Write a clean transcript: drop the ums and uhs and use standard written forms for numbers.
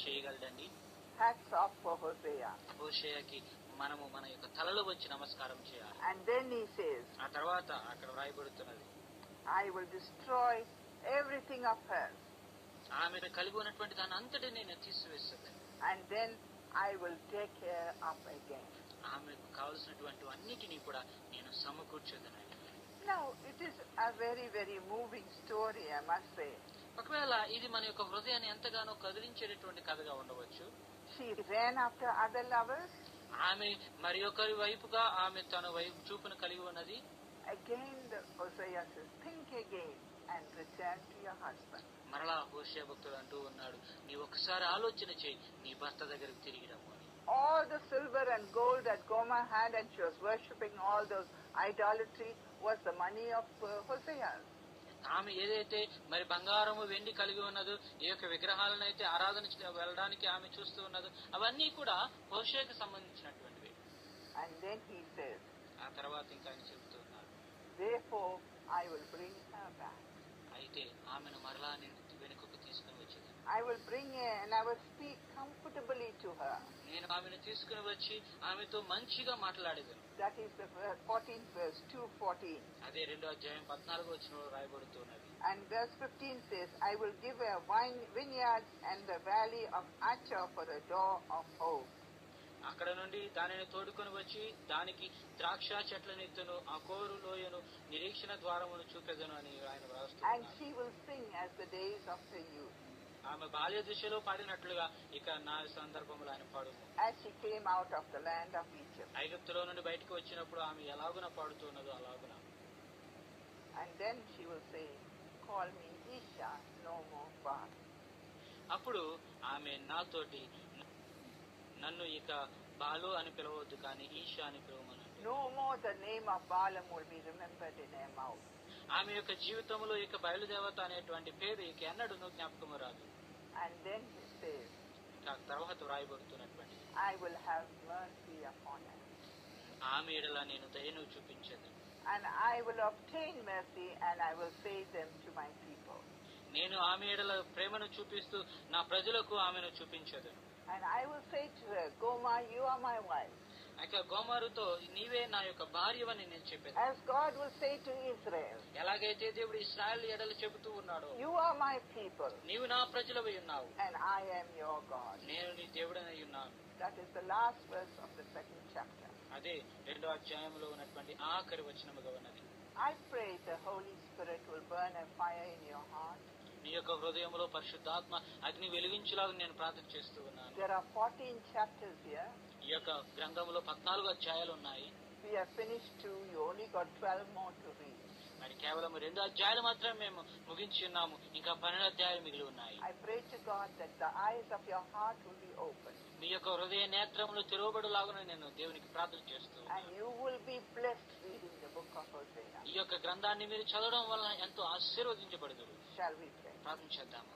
చేయగలడండి? Hats off for Hosea. హోషేయకి మనము మన యొక్క తలలో వచ్చి నమస్కారం చేయాలి. And then he says, ఆ తర్వాత అక్కడ వ్రాయబడుతున్నది, I will destroy everything of hers, ఆమె కలిగి ఉన్నటువంటి దాని అంతటి నేను తీసివేస్తుంది. and then I will take her up again. ఆమెకు కావలసినటువంటి అన్నిటినీ కూడా నేను సమకూర్చేదనండి. Now, it is a very, very moving story, I must say. ఒకవేళ ఇది మన యొక్క హృదయాన్ని ఎంతగానో కదిలించేటటువంటి కథగా ఉండవచ్చు. She ran after other lovers. ఆమె మరి ఒకరి వైపుగా ఆమె తన వైపు చూపును కలిగి ఉన్నది. Again, the Hosea says, think again and return to your husband. మరలా హోషేయ భక్తుడు అంటూ ఉన్నాడు, నీ ఒకసారి ఆలోచన చేయి, నీ భర్త దగ్గరికి తిరిగి రమ్ము అని. All the silver and gold that Gomer had, and she was worshipping all those idolatry, was the money of Hosea. ఆమె ఏదైతే మరి బంగారము వెండి కలిగి ఉన్నదో, ఈ యొక్క విగ్రహాలను అయితే ఆరాధన వెళ్ళడానికి ఆమె చూస్తూ ఉన్నదో, అవన్నీ కూడా హోషేయకు సంబంధించినటువంటివి. And then he says, ఆ తర్వాత ఇంకా ఆయన చెబుతూ ఉన్నాడు, therefore I will bring her back. అయితే ఆమెను మరలా నేను వెనుకకు తీసుకుని వచ్చేది. I will bring her and I will speak comfortably to her. నేను ఆమెను తీసుకుని వచ్చి ఆమెతో మంచిగా మాట్లాడేదాను. That is the 14th verse, 2:14. అదే 2వ అధ్యాయం 14వ వచనంలో రాయబడుతున్నది. And verse 15 says, I will give her vineyards and the valley of Achor for a door of hope. అక్కడ నుండి దానిని తోడుకొని వచ్చి దానికి ద్రాక్ష చెట్లనెత్తును, ఆ కోరు లోయను, నిరీక్షణ ద్వారమును చూపెదను అని ఆయన And వ్రాస్తున్నాడు. she will sing as the days of her youth, ఆమె బాల్య దశలో పాడినట్లుగా ఇక నా సందర్భంలో ఆయన పాడుము. as she came out of the land of Egypt. ఐగుప్తులో నుండి బయటకు వచ్చినప్పుడు ఆమె ఎలాగున పాడుతున్నదో అలాగున. And then she will say, call me Isha, no more Baal. అప్పుడు ఆమె నాతోటి, నన్ను ఇక బాలు అని పిలవద్దు కానీ ఈషా అని పిలవమనండి. No more the name of Balaam will be remembered in her mouth. ఆమె యొక్క జీవితంలో ఇక బయలుదేవత అనేటువంటి పేరు ఇక ఎన్నడూ జ్ఞాపకము రాదు. And then he says, ఇంకా తర్వాత వ్రాయబడుతున్నటువంటి, I will have mercy upon her. ఆమె ఎడల నేను దయను చూపించదు. And I will obtain mercy and I will say them to my people. నేను ఆమె ఎడల ప్రేమను చూపిస్తూ నా ప్రజలకు ఆమెను చూపించదు. And I will say to her, Gomer, you are my wife. ఇక గోమరుతో నీవే నా యొక్క భార్యవని నేను చెప్పాను. As God will say to Israel, ఎలాగైతే దేవుడు ఇశ్రాయేలు ఎడల చెబుతూ ఉన్నాడో, you are my people నీవు నా ప్రజలవై ఉన్నావు, and I am your God. నేను నీ దేవుడనై ఉన్నాను. That is the last verse of the 2nd chapter. అదే 2వ అధ్యాయంలో ఉన్నటువంటి ఆఖరి వచనముగా ఉన్నది. I pray the Holy Spirit will burn a fire in your heart. నీ యొక్క హృదయంలో పరిశుద్ధాత్మ అగ్ని వెలిగించులాగా నేను ప్రార్థన చేస్తూ ఉన్నాను. There are 14 chapters here. ఈ యొక్క గ్రంథంలో 14 అధ్యాయాలు ఉన్నాయి. We have finished 2. You only got 12 more to read. మరి కేవలం 2 అధ్యాయాలు మాత్రమే మేము ముగించి ఉన్నాము. ఇంకా 12 అధ్యాయాలు మిగిలి ఉన్నాయి. I pray to God that the eyes of your heart will be open. మీ యొక్క హృదయ నేత్రములు తెరవబడులాగా నేను దేవునికి ప్రార్థన చేస్తూ And ఉన్నాను. you will be blessed reading the book of Hosea. ఈ యొక్క గ్రంథాన్ని మీరు చదవడం వల్ల ఎంతో ఆశీర్వదించబడదు. Shall we pray? ప్రార్థన చేద్దాము.